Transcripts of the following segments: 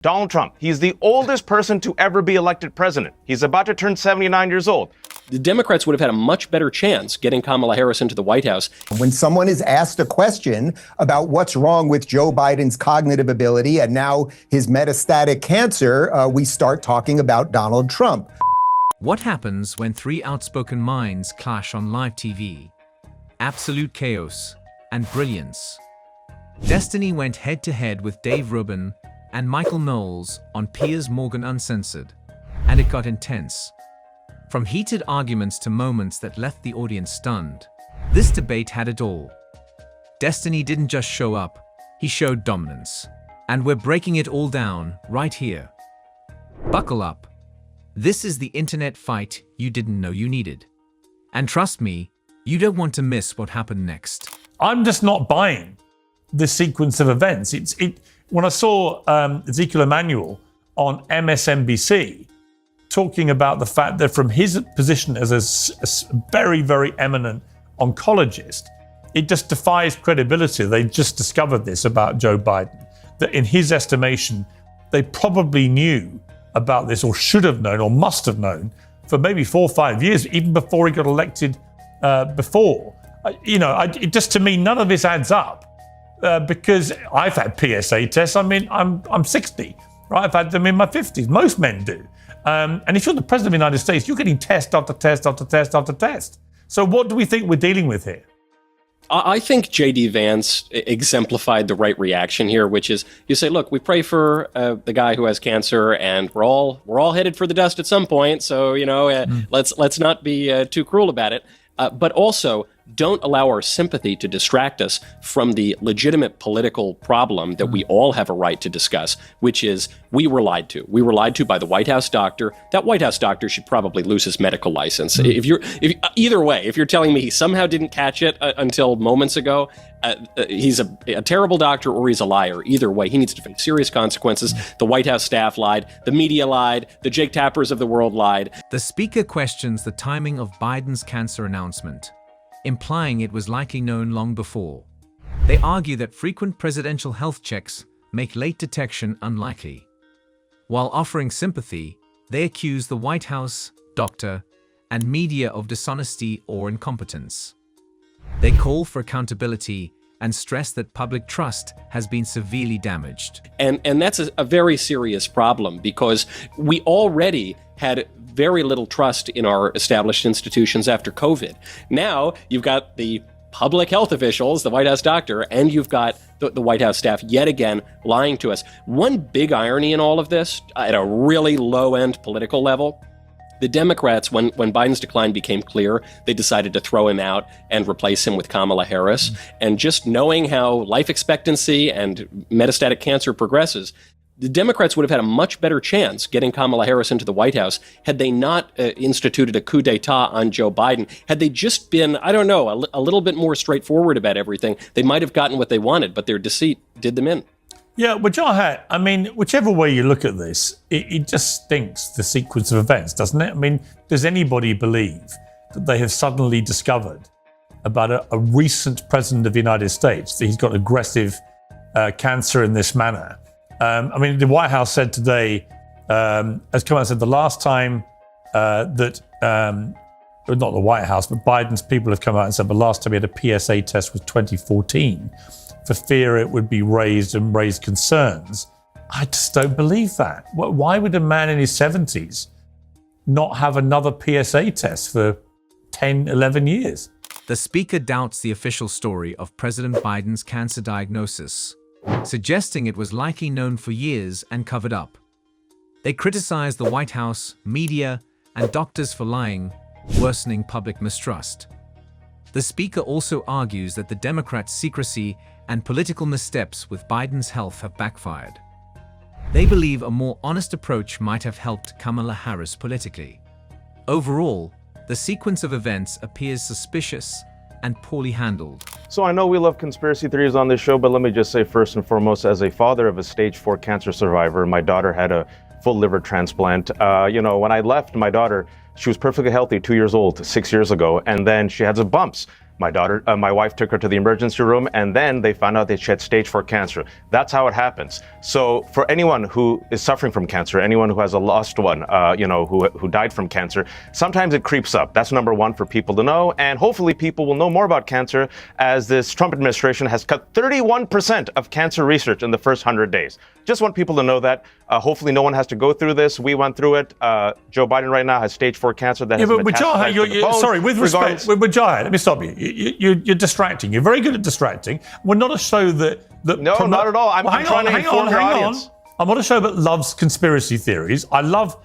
Donald Trump, he's the oldest person to ever be elected president. He's about to turn 79 years old. The Democrats would have had a much better chance getting Kamala Harris into the White House. When someone is asked a question about what's wrong with Joe Biden's cognitive ability and now his metastatic cancer, we start talking about Donald Trump. What happens when three outspoken minds clash on live TV? Absolute chaos and brilliance. Destiny went head-to-head with Dave Rubin and Michael Knowles on Piers Morgan Uncensored, and it got intense. From heated arguments to moments that left the audience stunned, this debate had it all. Destiny didn't just show up, he showed dominance. And we're breaking it all down right here. Buckle up. This is the internet fight you didn't know you needed. And trust me, you don't want to miss what happened next. I'm just not buying this sequence of events. When I saw Ezekiel Emanuel on MSNBC talking about the fact that from his position as a very, very eminent oncologist, it just defies credibility. They just discovered this about Joe Biden, that in his estimation, they probably knew about this or should have known or must have known for maybe 4 or 5 years, even before he got elected before. Just to me, none of this adds up. Because I've had PSA tests. I mean, I'm 60, right? I've had them in my 50s. Most men do. And if you're the president of the United States, you're getting test after test after test after test. So what do we think we're dealing with here? I think J.D. Vance exemplified the right reaction here, which is you say, look, we pray for the guy who has cancer, and we're all headed for the dust at some point. So let's not be too cruel about it. But also, don't allow our sympathy to distract us from the legitimate political problem that we all have a right to discuss, which is we were lied to. We were lied to by the White House doctor. That White House doctor should probably lose his medical license. Either way, if you're telling me he somehow didn't catch it until moments ago, he's a terrible doctor or he's a liar. Either way, he needs to face serious consequences. The White House staff lied. The media lied. The Jake Tappers of the world lied. The speaker questions the timing of Biden's cancer announcement, implying it was likely known long before. They argue that frequent presidential health checks make late detection unlikely. While offering sympathy, they accuse the White House, doctor, and media of dishonesty or incompetence. They call for accountability and stress that public trust has been severely damaged. And that's a very serious problem because we already had very little trust in our established institutions after COVID. Now you've got the public health officials, the White House doctor, and you've got the White House staff yet again lying to us. One big irony in all of this, at a really low-end political level, the Democrats, when Biden's decline became clear, they decided to throw him out and replace him with Kamala Harris. And just knowing how life expectancy and metastatic cancer progresses, the Democrats would have had a much better chance getting Kamala Harris into the White House had they not instituted a coup d'etat on Joe Biden. Had they just been, I don't know, a little bit more straightforward about everything, they might have gotten what they wanted, but their deceit did them in. Yeah, well, Jahat, I mean, whichever way you look at this, it just stinks, the sequence of events, doesn't it? I mean, does anybody believe that they have suddenly discovered about a recent president of the United States, that he's got aggressive cancer in this manner? I mean, the White House said today, as Cohen said, the last time not the White House, but Biden's people have come out and said the last time he had a PSA test was 2014 for fear it would be raised concerns. I just don't believe that. Why would a man in his 70s not have another PSA test for 10, 11 years? The speaker doubts the official story of President Biden's cancer diagnosis, suggesting it was likely known for years and covered up. They criticize the White House, media, and doctors for lying, worsening public mistrust. The speaker also argues that the Democrats' secrecy and political missteps with Biden's health have backfired. They believe a more honest approach might have helped Kamala Harris politically. Overall, the sequence of events appears suspicious and poorly handled. So I know we love conspiracy theories on this show, but let me just say first and foremost, as a father of a stage 4 cancer survivor, my daughter had a full liver transplant. When I left my daughter, she was perfectly healthy, 2 years old, 6 years ago, and then she had some bumps. My wife took her to the emergency room, and then they found out that she had stage 4 cancer. That's how it happens. So for anyone who is suffering from cancer, anyone who has a lost one, who died from cancer, sometimes it creeps up. That's number one for people to know, and hopefully people will know more about cancer as this Trump administration has cut 31% of cancer research in the first 100 days. Just want people to know that. Hopefully no one has to go through this. We went through it. Joe Biden right now has stage 4 cancer that has metastasized to the bone. Sorry, with respect, Jaya, let me stop you. You're distracting. You're very good at distracting. We're not a show that No, not at all. I'm trying to inform the audience. I'm not a show that loves conspiracy theories. I love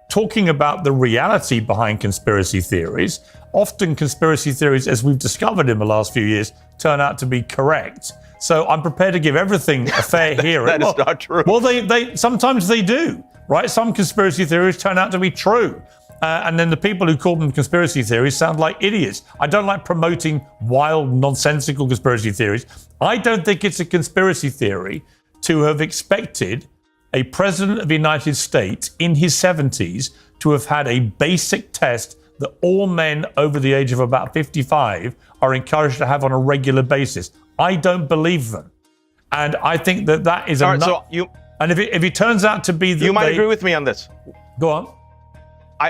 talking about the reality behind conspiracy theories. Often conspiracy theories, as we've discovered in the last few years, turn out to be correct. So I'm prepared to give everything a fair hearing. That is not true. Well, they sometimes they do, right? Some conspiracy theories turn out to be true. And then the people who call them conspiracy theories sound like idiots. I don't like promoting wild, nonsensical conspiracy theories. I don't think it's a conspiracy theory to have expected a president of the United States in his 70s to have had a basic test that all men over the age of about 55 are encouraged to have on a regular basis. I don't believe them. And I think that is All right, so and if it turns out to be that you might agree with me on this. Go on.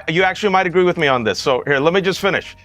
You actually might agree with me on this. So here, let me just finish.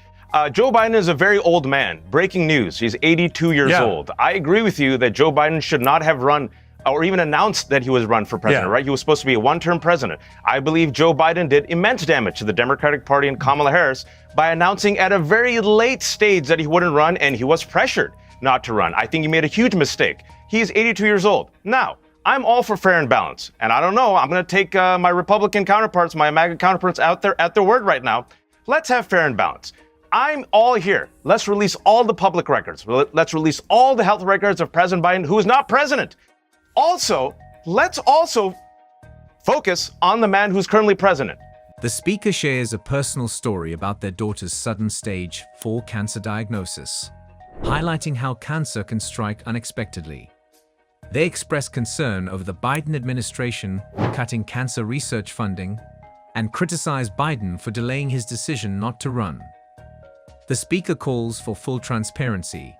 Joe Biden is a very old man. Breaking news. He's 82 years old. I agree with you that Joe Biden should not have run or even announced that he was run for president, right? He was supposed to be a one-term president. I believe Joe Biden did immense damage to the Democratic Party and Kamala Harris by announcing at a very late stage that he wouldn't run, and he was pressured not to run. I think he made a huge mistake. He's 82 years old. Now, I'm all for fair and balance. And I don't know, I'm going to take my Republican counterparts, my MAGA counterparts out there at their word right now. Let's have fair and balance. I'm all here. Let's release all the public records. Let's release all the health records of President Biden, who is not president. Also, let's also focus on the man who's currently president. The speaker shares a personal story about their daughter's sudden stage 4 cancer diagnosis, highlighting how cancer can strike unexpectedly. They express concern over the Biden administration cutting cancer research funding and criticize Biden for delaying his decision not to run. The speaker calls for full transparency,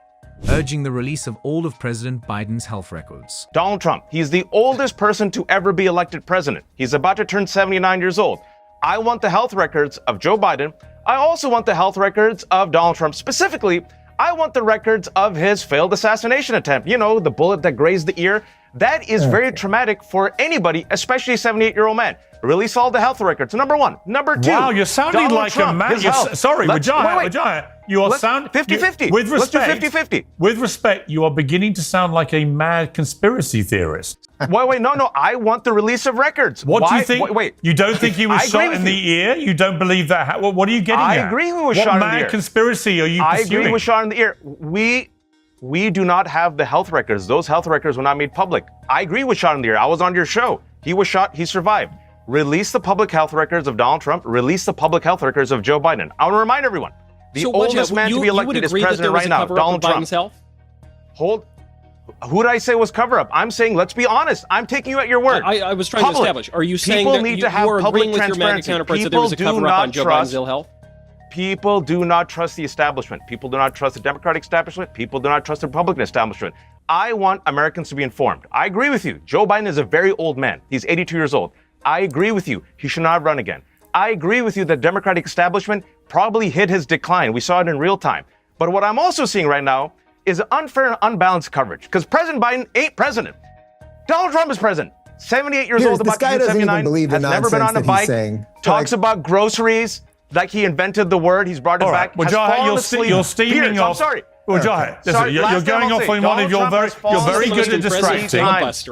urging the release of all of President Biden's health records. Donald Trump, he's the oldest person to ever be elected president. He's about to turn 79 years old. I want the health records of Joe Biden. I also want the health records of Donald Trump. Specifically, I want the records of his failed assassination attempt. You know, the bullet that grazed the ear. That is very traumatic for anybody, especially a 78-year-old man. Release all the health records. Number one. Number two. Wow, you're sounding Donald like Trump, a man. Sorry, Vijaya. You are sounding 50-50. With respect, Let's do 50-50. With respect, you are beginning to sound like a mad conspiracy theorist. No. I want the release of records. What do you think? Wait. You don't think he was shot in the ear? You don't believe that? What are you getting at? I agree he was shot in the ear. What mad conspiracy are you pursuing? I agree he was shot in the ear. We do not have the health records. Those health records were not made public. I agree he was shot in the ear. I was on your show. He was shot. He survived. Release the public health records of Donald Trump. Release the public health records of Joe Biden. I want to remind everyone, the oldest man to be elected is president right now, Donald Trump. Who did I say was cover up? I'm saying, let's be honest. I'm taking you at your word. I was trying to establish. Are you saying that you are agreeing with your MAGA counterparts that there was a cover up on Joe Biden's ill health? People do not trust the establishment. People do not trust the Democratic establishment. People do not trust the Republican establishment. I want Americans to be informed. I agree with you. Joe Biden is a very old man. He's 82 years old. I agree with you. He should not run again. I agree with you that Democratic establishment probably hit his decline. We saw it in real time. But what I'm also seeing right now is unfair and unbalanced coverage, because President Biden ain't president. Donald Trump is president. 78 years old, about to be 79, has never been on a bike, talks about groceries, like he invented the word, he's brought it back. Well, Jaya, you're steaming off. I'm sorry. Well, Jaya, you're going off on one of your you're very good at distracting.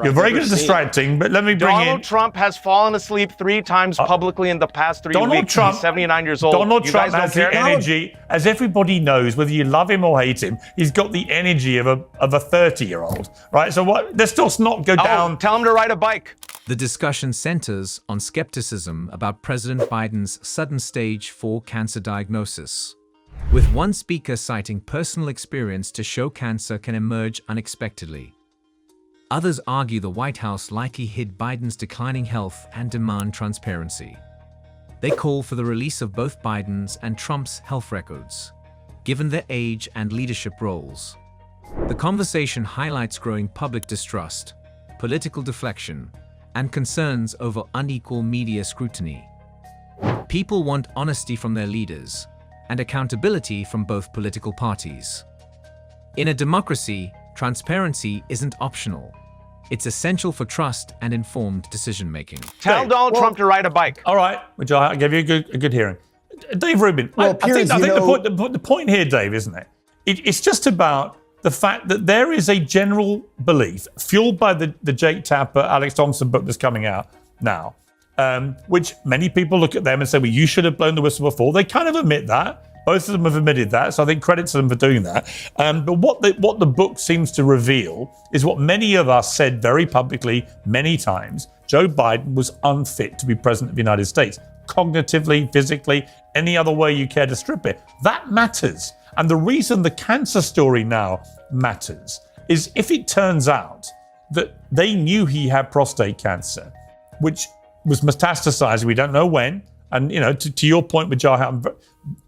You're very good at distracting, but let me bring in. Donald Trump has fallen asleep 3 times publicly in the past 3 weeks. He's 79 years old. Donald Trump has the energy, as everybody knows, whether you love him or hate him, he's got the energy of a 30-year-old, right? So what? Let's just not go down. Tell him to ride a bike. The discussion centers on skepticism about President Biden's sudden stage 4 cancer diagnosis, with one speaker citing personal experience to show cancer can emerge unexpectedly. Others argue the White House likely hid Biden's declining health and demand transparency. They call for the release of both Biden's and Trump's health records, given their age and leadership roles. The conversation highlights growing public distrust, political deflection, and concerns over unequal media scrutiny. People want honesty from their leaders and accountability from both political parties. In a democracy, transparency isn't optional. It's essential for trust and informed decision-making. Tell Donald Trump to ride a bike. All right, which I gave you a good hearing. Dave Rubin, I think the point here, Dave, isn't it? It's just about the fact that there is a general belief, fueled by the Jake Tapper, Alex Thompson book that's coming out now, which many people look at them and say, well, you should have blown the whistle before. They kind of admit that. Both of them have admitted that, so I think credit to them for doing that. But what the book seems to reveal is what many of us said very publicly many times. Joe Biden was unfit to be president of the United States. Cognitively, physically, any other way you care to strip it. That matters. And the reason the cancer story now matters is if it turns out that they knew he had prostate cancer, which was metastasizing, we don't know when. And, to your point with Jaha, I'm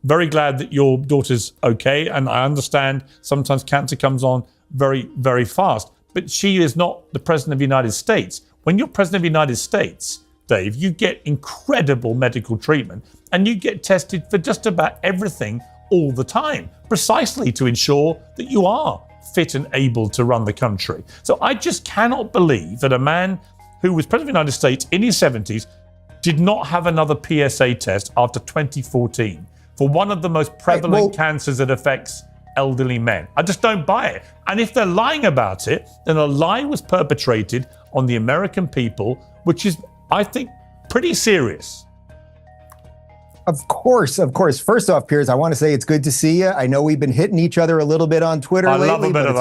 very glad that your daughter's okay. And I understand sometimes cancer comes on very, very fast. But she is not the president of the United States. When you're president of the United States, Dave, you get incredible medical treatment and you get tested for just about everything all the time, precisely to ensure that you are fit and able to run the country. So I just cannot believe that a man who was president of the United States in his 70s did not have another PSA test after 2014 for one of the most prevalent cancers that affects elderly men. I just don't buy it. And if they're lying about it, then a lie was perpetrated on the American people, which is, I think, pretty serious. Of course. First off, Piers, I want to say it's good to see you. I know we've been hitting each other a little bit on Twitter lately, but it's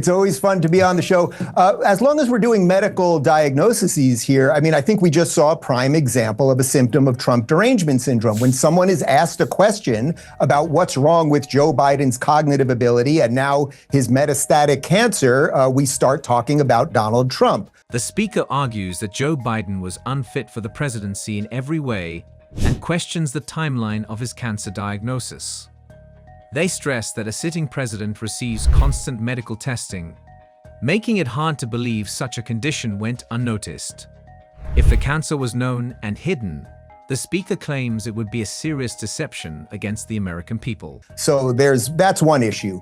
always fun to be on the show. As long as we're doing medical diagnoses here, I mean, I think we just saw a prime example of a symptom of Trump derangement syndrome. When someone is asked a question about what's wrong with Joe Biden's cognitive ability and now his metastatic cancer, we start talking about Donald Trump. The speaker argues that Joe Biden was unfit for the presidency in every way and questions the timeline of his cancer diagnosis. They stress that a sitting president receives constant medical testing, making it hard to believe such a condition went unnoticed. If the cancer was known and hidden, the speaker claims it would be a serious deception against the American people. So that's one issue.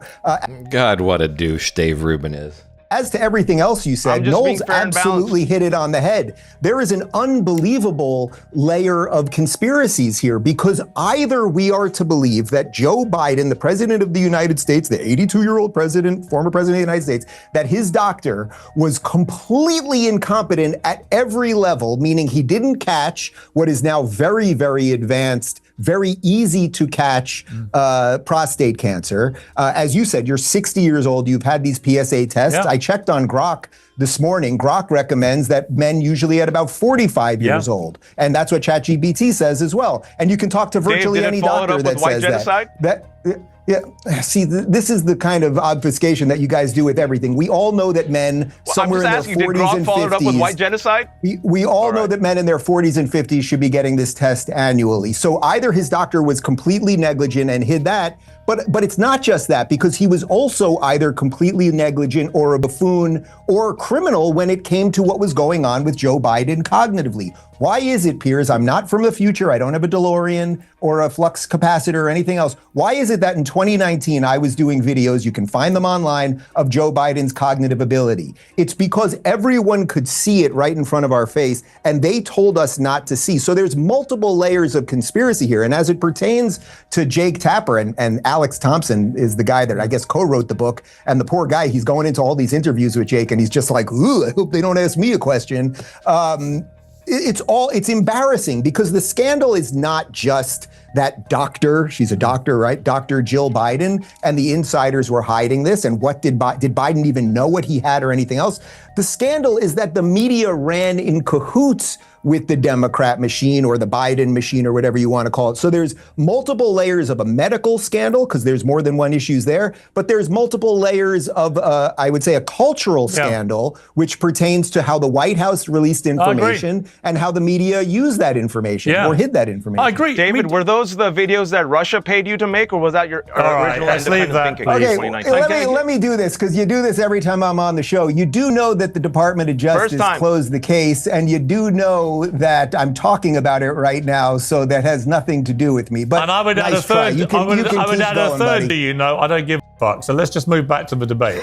God, what a douche Dave Rubin is. As to everything else you said, Knowles absolutely hit it on the head. There is an unbelievable layer of conspiracies here because either we are to believe that Joe Biden, the president of the United States, the 82-year-old president, former president of the United States, that his doctor was completely incompetent at every level, meaning he didn't catch what is now very, very advanced, very easy to catch prostate cancer. As you said, you're 60 years old, you've had these PSA tests. Yeah. I checked on Grok this morning. Grok recommends that men usually at about 45 years old. And that's what ChatGPT says as well. And you can talk to virtually any doctor that says that. Yeah, see, this is the kind of obfuscation that you guys do with everything. We all know that men somewhere in their 40s and 50s. Follow it up with white genocide? We all know that men in their 40s and 50s should be getting this test annually. So either his doctor was completely negligent and hid that, but it's not just that, because he was also either completely negligent or a buffoon or a criminal when it came to what was going on with Joe Biden cognitively. Why is it, Piers? I'm not from the future. I don't have a DeLorean or a flux capacitor or anything else. Why is it that in 2019, I was doing videos, you can find them online, of Joe Biden's cognitive ability? It's because everyone could see it right in front of our face, and they told us not to see. So there's multiple layers of conspiracy here. And as it pertains to Jake Tapper, and Alex Thompson is the guy that I guess co-wrote the book, and the poor guy, he's going into all these interviews with Jake, and he's just like, ooh, I hope they don't ask me a question. It's embarrassing because the scandal is not just that doctor, she's a doctor, right? Dr. Jill Biden, and the insiders were hiding this. And what did Biden even know what he had or anything else? The scandal is that the media ran in cahoots with the Democrat machine or the Biden machine or whatever you want to call it. So there's multiple layers of a medical scandal because there's more than one issue there, but there's multiple layers of, I would say, a cultural scandal, which pertains to how the White House released information and how the media used that information or hid that information. I agree. David, were those those the videos that Russia paid you to make, or was that your right, original let's leave independent that, thinking please. in Okay, 2019? let me do this, because you do this every time I'm on the show. You do know that the Department of Justice closed the case, and you do know that I'm talking about it right now, so that has nothing to do with me. But And I would add nice a third. try. I would add a third. buddy. Do you know? I don't give a fuck. So let's just move back to the debate.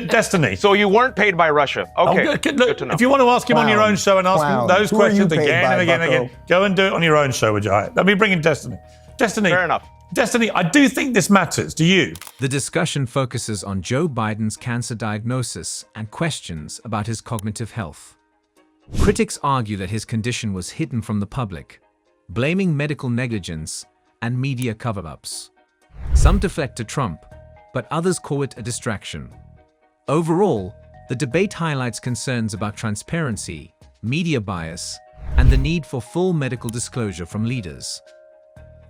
Destiny. So you weren't paid by Russia. Okay, Look, good to know. if you want to ask him on your own show and ask him those Who are you questions paid again by, and again and bucko? again, go and do it on your own show, would you? Let me bring in Destiny. Destiny. Fair enough. Destiny, I do think this matters. Do you? The discussion focuses on Joe Biden's cancer diagnosis and questions about his cognitive health. Critics argue that his condition was hidden from the public, blaming medical negligence and media cover-ups. Some deflect to Trump, but others call it a distraction. Overall, the debate highlights concerns about transparency, media bias, and the need for full medical disclosure from leaders.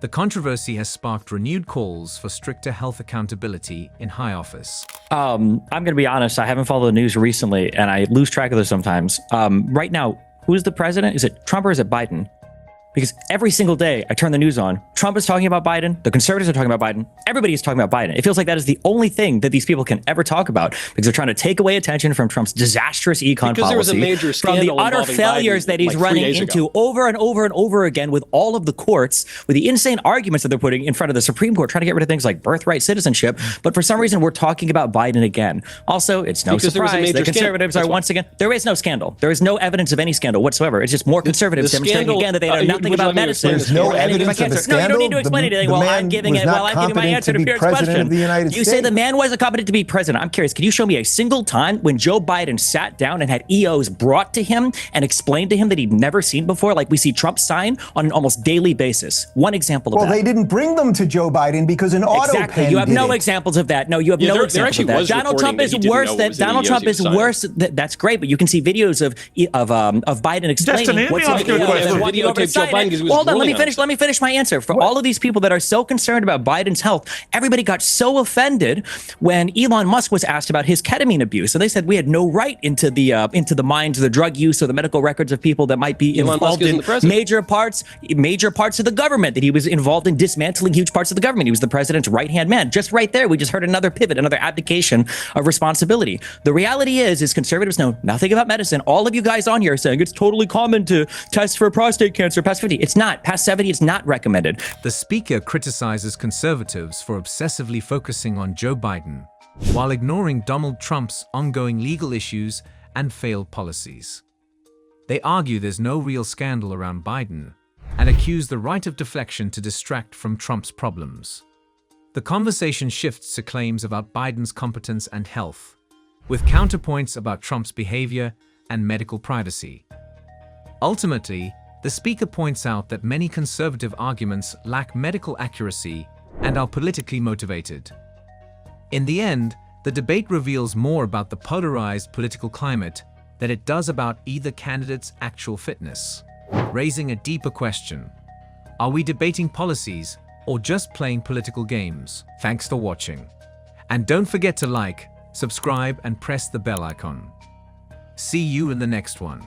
The controversy has sparked renewed calls for stricter health accountability in high office. I'm going to be honest, I haven't followed the news recently, and I lose track of this sometimes. Right now, who's the president? Is it Trump or is it Biden? Because every single day I turn the news on, Trump is talking about Biden, the conservatives are talking about Biden, everybody is talking about Biden. It feels like that is the only thing that these people can ever talk about, because they're trying to take away attention from Trump's disastrous econ Because there was a policy, major from the scandal utter involving failures Biden, that he's like 3 running days into ago. over and over and over again with all of the courts, with the insane arguments that they're putting in front of the Supreme Court, trying to get rid of things like birthright citizenship. But for some reason, we're talking about Biden again. Also, it's no Because there was a surprise major that conservatives scandal. are once again, there is no scandal. There is no evidence of any scandal whatsoever. It's just more conservatives the demonstrating scandal- again that they know nothing would you about let me medicine. explain There's no or anything evidence about of a cancer. No, you don't need to scandal. explain anything. The While man I'm giving was it, not while I'm giving my competent answer to to be Pierre's president question. of the United You say States. the man wasn't competent to be president. I'm curious. Can you show me a single time when Joe Biden sat down and had EOs brought to him and explained to him that he'd never seen before, like we see Trump sign on an almost daily basis? One example of Well, that. they didn't bring them to Joe Biden because an auto Exactly. pen You have did no it. examples of that. No, you have Yeah, no there examples actually of that. was Donald reporting Trump that is he didn't worse. know it That was in the Donald Trump EOs is he was worse. That's great, but you can see videos of Biden explaining Destiny, let me what's ask in you a the question. EOs and They what he videotaped Joe oversight Biden it. because he was Well, hold on, let ruling me finish. on Let me finish my answer. For all of these people that are so concerned about Biden's health, everybody got so offended when Elon Musk was asked about his ketamine abuse. So they said we had no right into the minds of the drug use or the medical records of people that might be Elon Musk involved isn't in the president. major parts of the government, that he was involved in dismantling huge parts of the government. He was the president's right-hand man. Just right there, we just heard another pivot, another abdication of responsibility. The reality is conservatives know nothing about medicine. All of you guys on here are saying it's totally common to test for prostate cancer past 50. It's not. Past 70, it's not recommended. The speaker criticizes conservatives for obsessively focusing on Joe Biden, while ignoring Donald Trump's ongoing legal issues and failed policies. They argue there's no real scandal around Biden and accuse the right of deflection to distract from Trump's problems. The conversation shifts to claims about Biden's competence and health, with counterpoints about Trump's behavior and medical privacy. Ultimately, the speaker points out that many conservative arguments lack medical accuracy and are politically motivated. In the end, the debate reveals more about the polarized political climate than it does about either candidate's actual fitness, raising a deeper question. Are we debating policies or just playing political games? Thanks for watching. And don't forget to like, subscribe, and press the bell icon. See you in the next one.